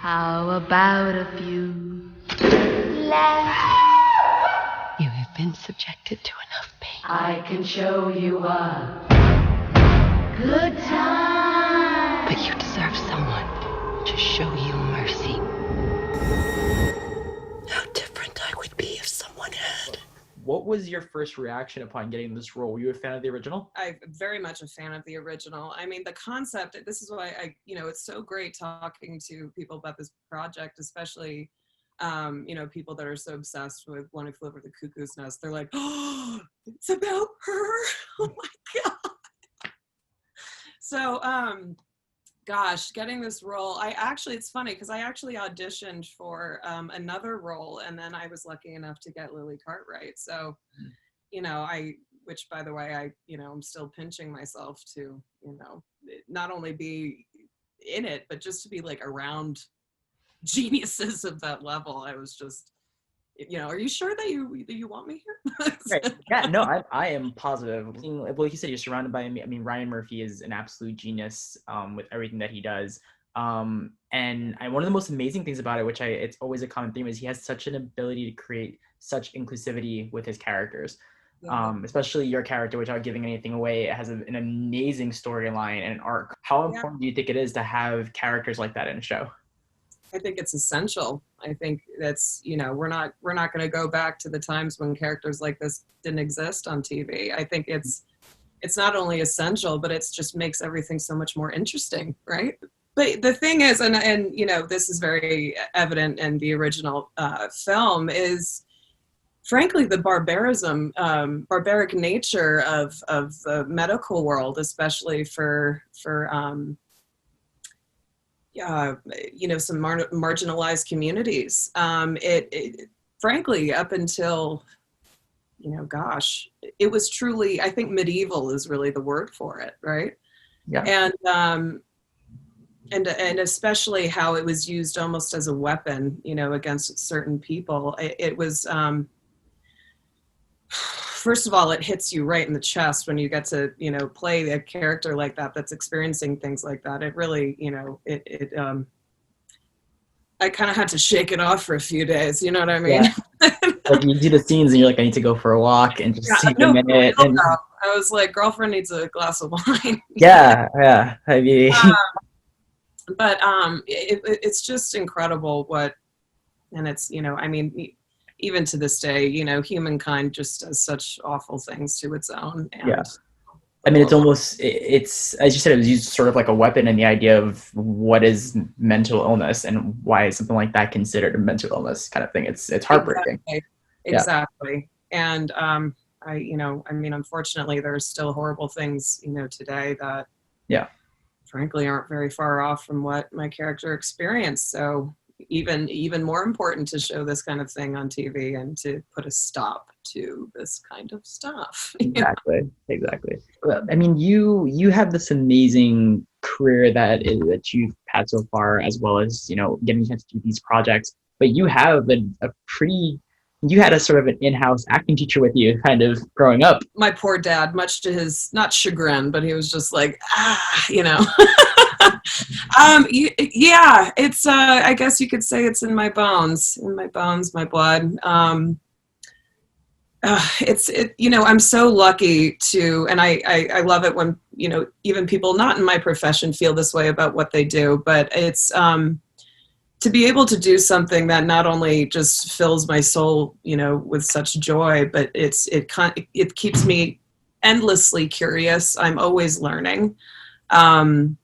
How about a few laughs? You have been subjected to enough pain. I can show you a good time. But you deserve someone to show you mercy. How different I would be if someone had. What was your first reaction upon getting this role? Were you a fan of the original? I'm very much a fan of the original. I mean, the concept, this is why it's so great talking to people about this project, especially, people that are so obsessed with One Who Flew Over the Cuckoo's Nest. They're like, oh, it's about her. Oh my God. So, gosh, getting this role, it's funny because I actually auditioned for another role, and then I was lucky enough to get Lily Cartwright. So, which by the way, I'm still pinching myself to, not only be in it, but just to be like around geniuses of that level. I was just, are you sure that you want me here? Right. Yeah, no, I am positive. Like you said, you're surrounded by, Ryan Murphy is an absolute genius with everything that he does. And one of the most amazing things about it, it's always a common theme, is he has such an ability to create such inclusivity with his characters. Especially your character, without giving anything away. It has an amazing storyline and an arc. How important do you think it is to have characters like that in a show? I think it's essential. I think that's, we're not going to go back to the times when characters like this didn't exist on TV. I think it's not only essential, but it's just makes everything so much more interesting, right? But the thing is, and this is very evident in the original film, is frankly the barbaric nature of the medical world, especially for some marginalized communities. It frankly, up until, it was truly, I think medieval is really the word for it, right? Yeah. And especially how it was used almost as a weapon, against certain people. It was, first of all, it hits you right in the chest when you get to, play a character like that that's experiencing things like that. It really, I kind of had to shake it off for a few days. You know what I mean? Yeah. Like you do the scenes and you're like, I need to go for a walk and just take a minute. And I was like, girlfriend needs a glass of wine. Yeah. I mean, but it's just incredible and it's, even to this day, humankind just does such awful things to its own. And yeah. I mean, it's, as you said, it was used sort of like a weapon in the idea of what is mental illness and why is something like that considered a mental illness kind of thing. It's heartbreaking. Exactly. Yeah. And, unfortunately, there's still horrible things, today that, frankly, aren't very far off from what my character experienced. So even more important to show this kind of thing on TV and to put a stop to this kind of stuff. Exactly. Well, I mean, you have this amazing career that you've had so far, as well as, getting a chance to do these projects, but you have you had a sort of an in-house acting teacher with you kind of growing up. My poor dad, much to his, not chagrin, but he was just like, yeah, it's, I guess you could say it's in my bones, my blood. I'm so lucky to, and I love it when, even people not in my profession feel this way about what they do, but it's, to be able to do something that not only just fills my soul, with such joy, but it keeps me endlessly curious. I'm always learning. I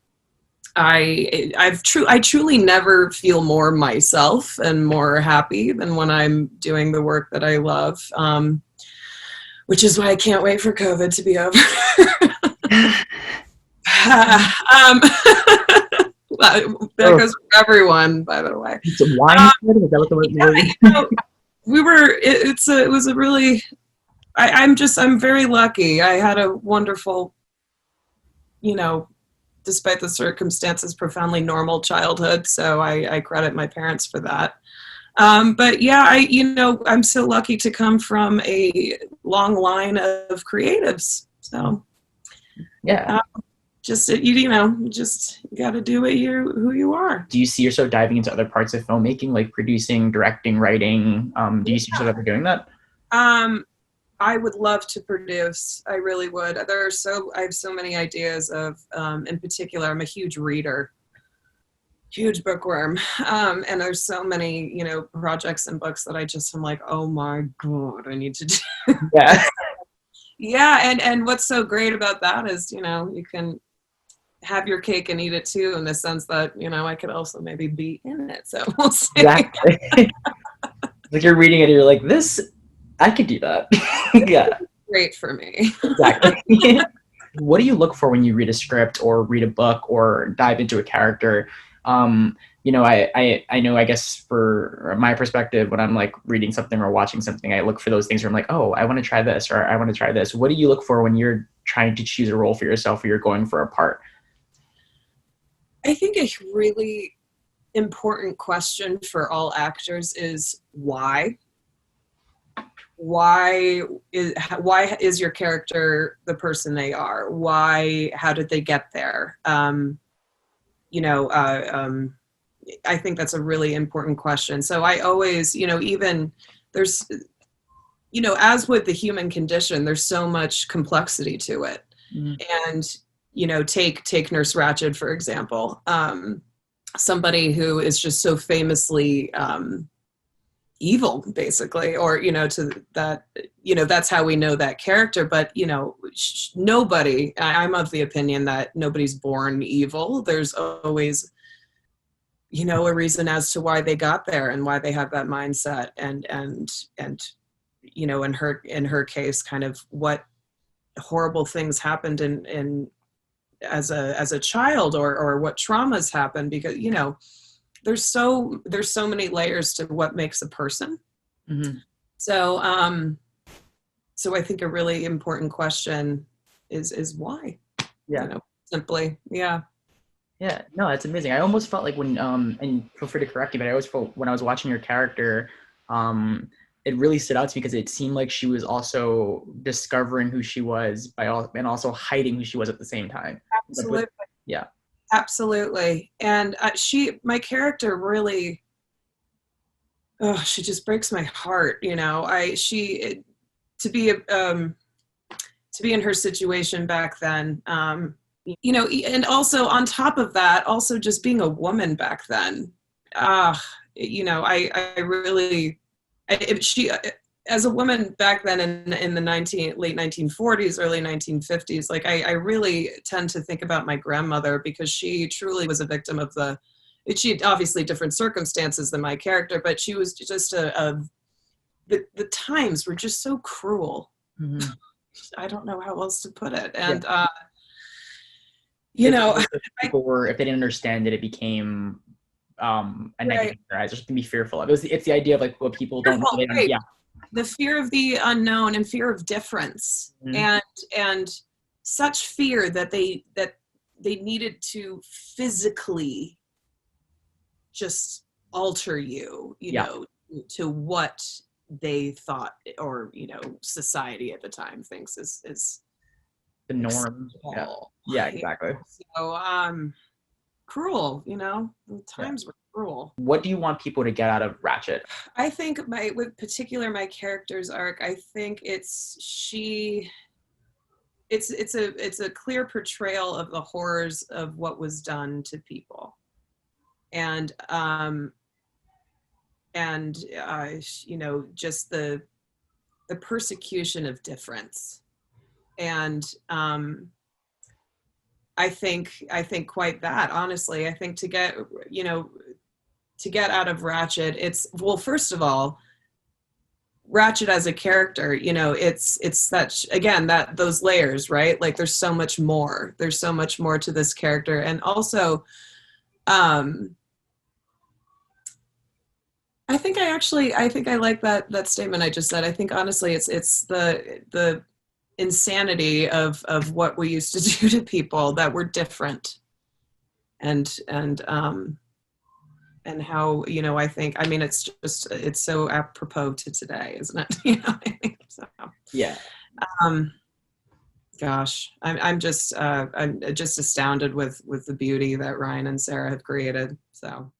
truly never feel more myself and more happy than when I'm doing the work that I love, which is why I can't wait for COVID to be over. That goes for everyone, by the way. It's a wine. Is that what the word is? It was a really, I'm very lucky. I had a wonderful, despite the circumstances, profoundly normal childhood. So I credit my parents for that. But yeah, I'm so lucky to come from a long line of creatives. So yeah. just you got to do who you are. Do you see yourself diving into other parts of filmmaking, like producing, directing, writing? Do you see yourself ever doing that? I would love to produce. I really would. I have so many ideas of, in particular, I'm a huge reader, huge bookworm. And there's so many, projects and books that I'm like, oh my God, I need to do. Yeah. Yeah. And what's so great about that is, you can have your cake and eat it too, in the sense that, I could also maybe be in it. So we'll see. Exactly. Like you're reading it and you're like, this, I could do that. Yeah. Great for me. Exactly. What do you look for when you read a script or read a book or dive into a character? I know, I guess for my perspective, when I'm like reading something or watching something, I look for those things where I'm like, oh, I want to try this, or I want to try this. What do you look for when you're trying to choose a role for yourself or you're going for a part? I think a really important question for all actors is why. Why is your character the person they are? How did they get there? I think that's a really important question. So I always, even there's, as with the human condition, there's so much complexity to it. And, take Nurse Ratched, for example, somebody who is just so famously, evil, basically, or to that, that's how we know that character. But nobody, I'm of the opinion that nobody's born evil. There's always a reason as to why they got there and why they have that mindset, and in her case, kind of what horrible things happened in as a child, or what traumas happened, because there's so many layers to what makes a person. Mm-hmm. So I think a really important question is why. Yeah. Simply. Yeah. Yeah, no, it's amazing. I almost felt like when and feel free to correct me, but I always felt when I was watching your character, it really stood out to me because it seemed like she was also discovering who she was and also hiding who she was at the same time. Absolutely. Yeah. Absolutely. And my character really, she just breaks my heart. To be in her situation back then, and also on top of that, also just being a woman back then, she, as a woman back then in the late 1940s, early 1950s, like I really tend to think about my grandmother, because she truly was a victim of she had obviously different circumstances than my character, but she was just the times were just so cruel. Mm-hmm. I don't know how else to put it. And, people were, if they didn't understand it, it became a negative in their eyes, just to be fearful of. It's the idea of like what people don't know. Right. Yeah. The fear of the unknown and fear of difference, and such fear that they needed to physically just alter you, know, to what they thought, or society at the time thinks is the norm. Yeah, exactly. So cruel, the times were cruel. What do you want people to get out of Ratched? I think with particular my character's arc, I think it's a clear portrayal of the horrors of what was done to people, and just the persecution of difference. And I think quite that, honestly. I think to get out of Ratched, it's, well, first of all, Ratched as a character, it's such, again, that those layers, right? Like there's so much more to this character. And also, I think I like that statement I just said. I think honestly, it's the insanity of what we used to do to people that were different, and how, I think, it's so apropos to today, isn't it? So, yeah. Gosh, I'm just astounded with the beauty that Ryan and Sarah have created. So